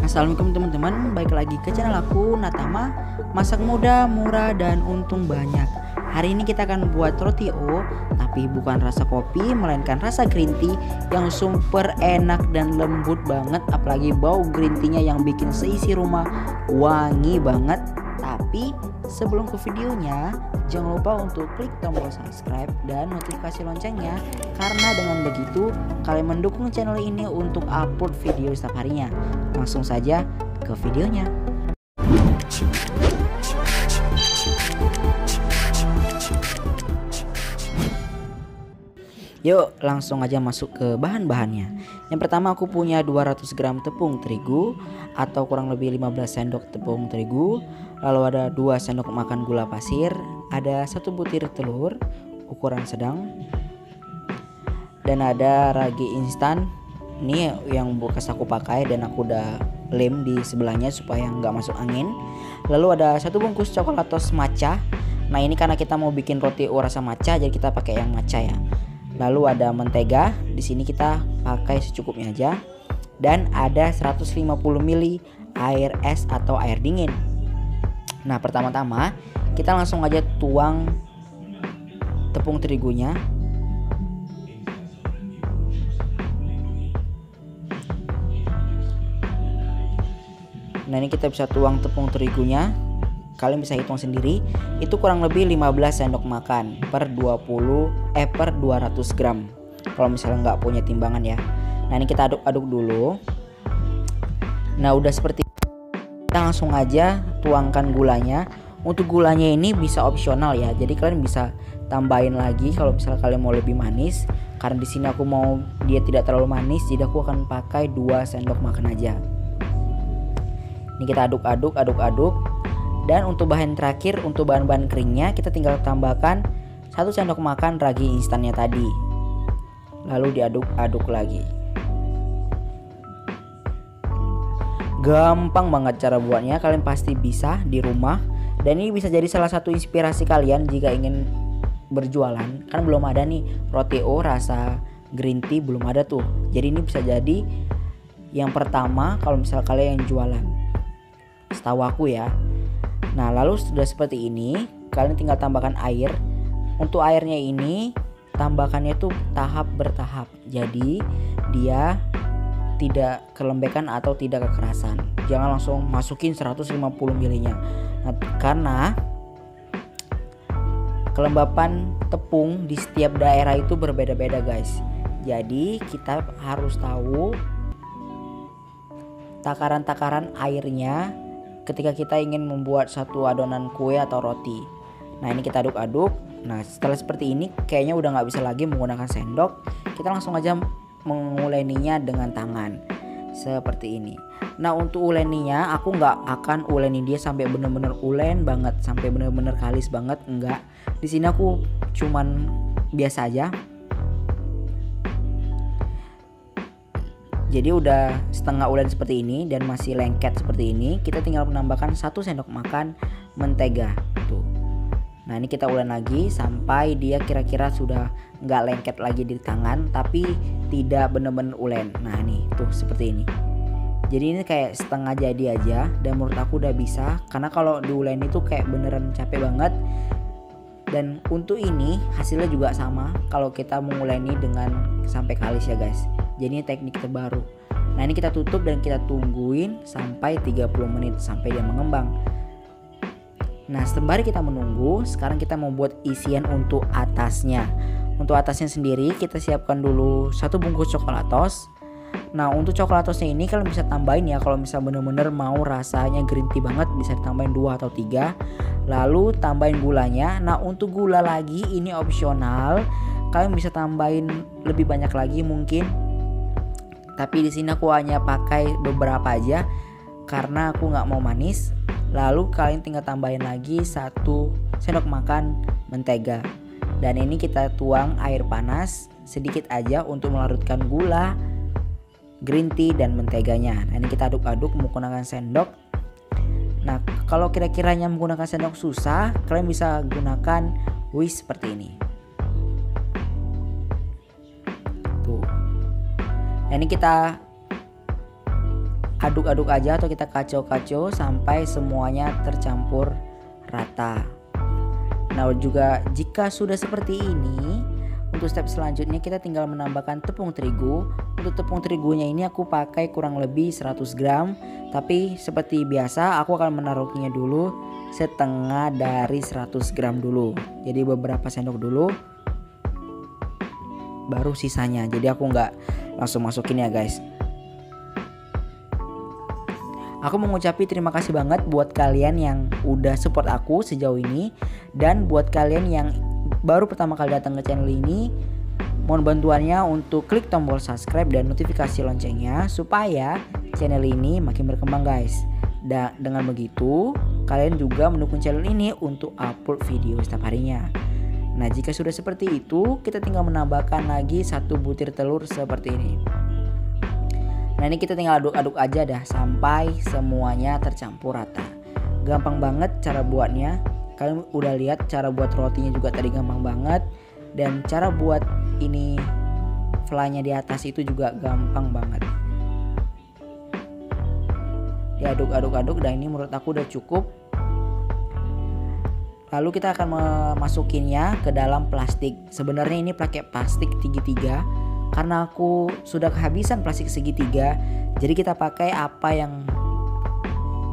Assalamualaikum teman-teman, balik lagi ke channel aku Natama. Masak mudah, murah, dan untung banyak. Hari ini kita akan buat roti O, tapi bukan rasa kopi, melainkan rasa green tea yang super enak dan lembut banget. Apalagi bau green tea-nya yang bikin seisi rumah wangi banget. Tapi sebelum ke videonya, jangan lupa untuk klik tombol subscribe dan notifikasi loncengnya, karena dengan begitu kalian mendukung channel ini untuk upload video setiap harinya. Langsung saja ke videonya. Yuk langsung aja masuk ke bahan-bahannya. Yang pertama aku punya 200 gram tepung terigu atau kurang lebih 15 sendok tepung terigu. Lalu ada 2 sendok makan gula pasir, ada 1 butir telur ukuran sedang, dan ada ragi instan. Ini yang bekas aku pakai dan aku udah lem di sebelahnya supaya nggak masuk angin. Lalu ada 1 bungkus coklatos matcha. Nah ini karena kita mau bikin roti rasa matcha, jadi kita pakai yang matcha ya. Lalu ada mentega, di sini kita pakai secukupnya aja. Dan ada 150 ml air es atau air dingin. Nah pertama-tama kita langsung aja tuang tepung terigunya. Nah ini kita bisa tuang tepung terigunya. Kalian bisa hitung sendiri, itu kurang lebih 15 sendok makan per 200 gram. Kalau misalnya nggak punya timbangan ya. Nah ini kita aduk-aduk dulu. Nah udah seperti kita langsung aja tuangkan gulanya. Untuk gulanya ini bisa opsional ya. Jadi kalian bisa tambahin lagi kalau misalnya kalian mau lebih manis. Karena di sini aku mau dia tidak terlalu manis, jadi aku akan pakai 2 sendok makan aja. Ini kita aduk-aduk. Dan untuk bahan terakhir, untuk bahan-bahan keringnya kita tinggal tambahkan 1 sendok makan ragi instannya tadi. Lalu diaduk-aduk lagi. Gampang banget cara buatnya, kalian pasti bisa di rumah. Dan ini bisa jadi salah satu inspirasi kalian jika ingin berjualan. Kan belum ada nih roti O rasa green tea, belum ada tuh. Jadi ini bisa jadi yang pertama kalau misal kalian yang jualan, setahu aku ya. Nah lalu sudah seperti ini, kalian tinggal tambahkan air. Untuk airnya ini tambahkannya tuh tahap bertahap, jadi dia tidak kelembekan atau tidak kekerasan. Jangan langsung masukin 150 ml nya. Nah, karena kelembapan tepung di setiap daerah itu berbeda-beda guys. Jadi kita harus tahu takaran-takaran airnya ketika kita ingin membuat satu adonan kue atau roti. Nah ini kita aduk-aduk. Nah setelah seperti ini kayaknya udah nggak bisa lagi menggunakan sendok. Kita langsung aja menguleninya dengan tangan seperti ini. Nah untuk uleninya aku nggak akan uleni dia sampai bener-bener ulen banget, sampai bener-bener kalis banget, enggak. Di sini aku cuman biasa aja. Jadi udah setengah ulen seperti ini dan masih lengket seperti ini, kita tinggal menambahkan 1 sendok makan mentega tuh. Nah ini kita ulen lagi sampai dia kira-kira sudah nggak lengket lagi di tangan, tapi tidak bener-bener ulen. Nah nih tuh seperti ini. Jadi ini kayak setengah jadi aja, dan menurut aku udah bisa. Karena kalau diulen itu kayak beneran capek banget. Dan untuk ini hasilnya juga sama kalau kita menguleni dengan sampai kalis ya guys. Jadi ini teknik terbaru. Nah ini kita tutup dan kita tungguin sampai 30 menit sampai dia mengembang. Nah sembari kita menunggu, sekarang kita mau buat isian untuk atasnya. Untuk atasnya sendiri kita siapkan dulu 1 bungkus coklatos. Nah untuk coklatosnya ini kalian bisa tambahin ya, kalau misalnya bener-bener mau rasanya green tea banget bisa ditambahin 2 atau 3. Lalu tambahin gulanya. Nah untuk gula lagi ini opsional, kalian bisa tambahin lebih banyak lagi mungkin. Tapi di sini aku hanya pakai beberapa aja karena aku nggak mau manis. Lalu kalian tinggal tambahin lagi 1 sendok makan mentega. Dan ini kita tuang air panas sedikit aja untuk melarutkan gula, green tea dan menteganya. Nah ini kita aduk-aduk menggunakan sendok. Nah kalau kira-kiranya menggunakan sendok susah, kalian bisa gunakan whisk seperti ini. Tuh. Nah ini kita aduk-aduk aja atau kita kacau-kacau sampai semuanya tercampur rata. Nah juga jika sudah seperti ini, untuk step selanjutnya kita tinggal menambahkan tepung terigu. Untuk tepung terigunya ini aku pakai kurang lebih 100 gram, tapi seperti biasa aku akan menaruhnya dulu setengah dari 100 gram dulu. Jadi beberapa sendok dulu baru sisanya, jadi aku nggak langsung masukin ya guys. Aku mengucapkan terima kasih banget buat kalian yang udah support aku sejauh ini. Dan buat kalian yang baru pertama kali datang ke channel ini, mohon bantuannya untuk klik tombol subscribe dan notifikasi loncengnya supaya channel ini makin berkembang guys. Dan dengan begitu kalian juga mendukung channel ini untuk upload video setiap harinya. Nah jika sudah seperti itu, kita tinggal menambahkan lagi 1 butir telur seperti ini. Nah ini kita tinggal aduk-aduk aja dah sampai semuanya tercampur rata. Gampang banget cara buatnya. Kalian udah lihat cara buat rotinya juga tadi gampang banget. Dan cara buat ini flanya di atas itu juga gampang banget. Diaduk-aduk-aduk dan ini menurut aku udah cukup. Lalu kita akan memasukinnya ke dalam plastik. Sebenarnya ini pakai plastik segitiga. Karena aku sudah kehabisan plastik segitiga, jadi kita pakai apa yang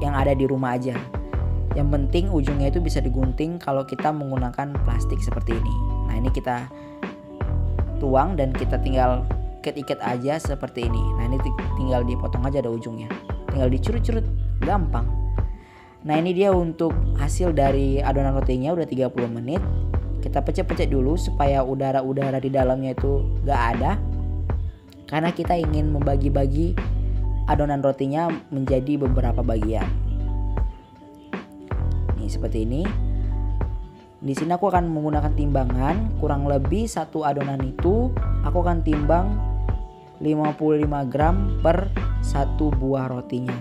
ada di rumah aja. Yang penting ujungnya itu bisa digunting kalau kita menggunakan plastik seperti ini. Nah ini kita tuang dan kita tinggal ikat-ikat aja seperti ini. Nah ini tinggal dipotong aja ada ujungnya, tinggal dicurut-curut, gampang. Nah ini dia untuk hasil dari adonan rotinya udah 30 menit. Kita pecah-pecah dulu supaya udara-udara di dalamnya itu gak ada. Karena kita ingin membagi-bagi adonan rotinya menjadi beberapa bagian. Nih seperti ini. Di sini aku akan menggunakan timbangan, kurang lebih satu adonan itu aku akan timbang 55 gram per satu buah rotinya.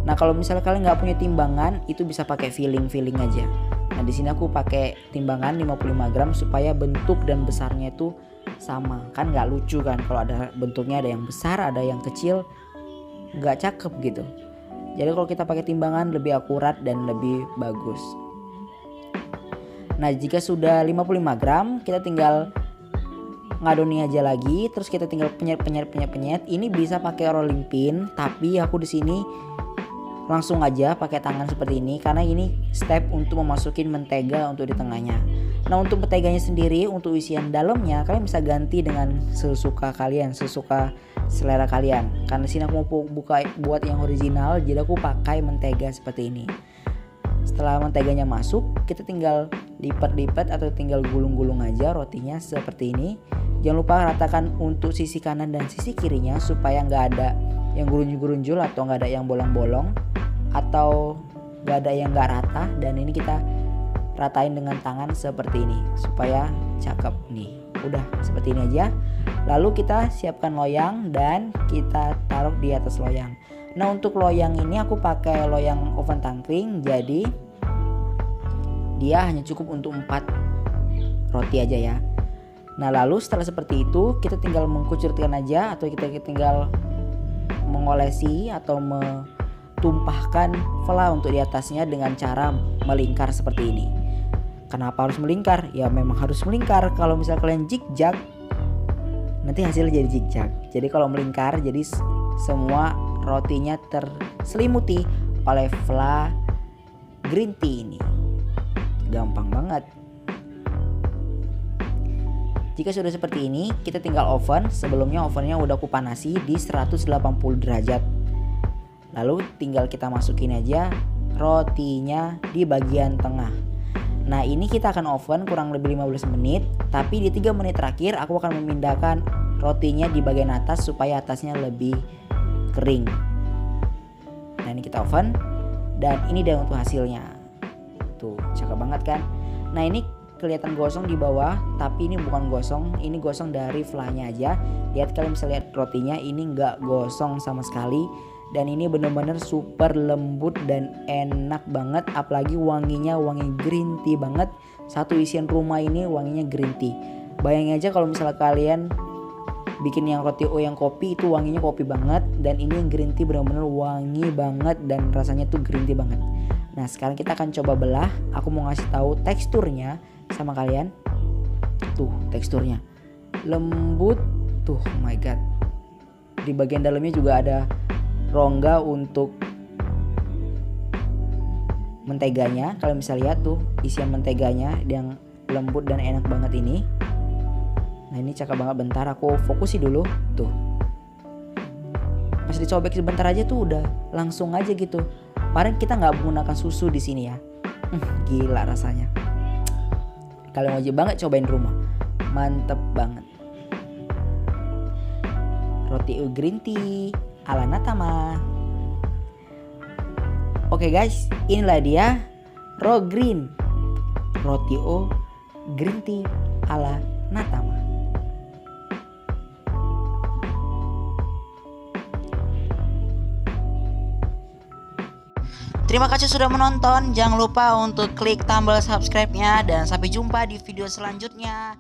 Nah kalau misalnya kalian nggak punya timbangan, itu bisa pakai feeling aja. Nah di sini aku pakai timbangan 55 gram supaya bentuk dan besarnya itu sama. Kan nggak lucu kan kalau ada bentuknya ada yang besar, ada yang kecil, nggak cakep gitu. Jadi kalau kita pakai timbangan lebih akurat dan lebih bagus. Nah jika sudah 55 gram, kita tinggal ngadoni aja lagi, terus kita tinggal penyet. Ini bisa pakai rolling pin, tapi aku di sini langsung aja pakai tangan seperti ini karena ini step untuk memasukin mentega untuk di tengahnya. Nah untuk menteganya sendiri, untuk isian dalamnya kalian bisa ganti dengan sesuka kalian, sesuka selera kalian. Karena di sini aku mau buat yang original, jadi aku pakai mentega seperti ini. Setelah menteganya masuk, kita tinggal lipat-lipat atau tinggal gulung-gulung aja rotinya seperti ini. Jangan lupa ratakan untuk sisi kanan dan sisi kirinya supaya nggak ada yang gerunjul-gerunjul atau nggak ada yang bolong-bolong atau nggak ada yang nggak rata. Dan ini kita ratain dengan tangan seperti ini supaya cakep nih. Udah seperti ini aja. Lalu kita siapkan loyang dan kita taruh di atas loyang. Nah untuk loyang ini aku pakai loyang oven tangkring, jadi dia hanya cukup untuk 4 roti aja ya. Nah lalu setelah seperti itu kita tinggal mengkucurkan aja atau kita tinggal mengolesi atau tumpahkan vla untuk di atasnya dengan cara melingkar seperti ini. Kenapa harus melingkar? Ya memang harus melingkar. Kalau misalnya kalian zigzag, nanti hasilnya jadi zigzag. Jadi kalau melingkar, jadi semua rotinya terselimuti oleh vla green tea ini. Gampang banget. Jika sudah seperti ini, kita tinggal oven. Sebelumnya ovennya udah aku panasi di 180 derajat. Lalu tinggal kita masukin aja rotinya di bagian tengah. Nah ini kita akan oven kurang lebih 15 menit. Tapi di 3 menit terakhir aku akan memindahkan rotinya di bagian atas supaya atasnya lebih kering. Nah ini kita oven. Dan ini dia untuk hasilnya. Tuh cakep banget kan. Nah ini kelihatan gosong di bawah, tapi ini bukan gosong, ini gosong dari flanya aja. Lihat, kalian bisa lihat rotinya ini nggak gosong sama sekali. Dan ini bener-bener super lembut dan enak banget. Apalagi wanginya wangi green tea banget. Satu isian rumah ini wanginya green tea. Bayangin aja kalau misalnya kalian bikin yang roti O yang kopi itu wanginya kopi banget, dan ini yang green tea benar-benar wangi banget dan rasanya tuh green tea banget. Nah sekarang kita akan coba belah. Aku mau ngasih tahu teksturnya sama kalian. Tuh teksturnya lembut tuh, oh my god. Di bagian dalamnya juga ada rongga untuk menteganya. Kalian bisa lihat tuh isian menteganya yang lembut dan enak banget ini. Nah ini cakep banget. Bentar aku fokusin dulu. Tuh pas disobek sebentar aja tuh udah langsung aja gitu. Kemarin kita nggak menggunakan susu di sini ya. Gila rasanya. Kalian wajib banget cobain di rumah. Mantep banget. Roti O green tea ala Natama. Oke guys, inilah dia Raw Green Roti O green tea ala Natama. Terima kasih sudah menonton. Jangan lupa untuk klik tombol subscribe-nya dan sampai jumpa di video selanjutnya.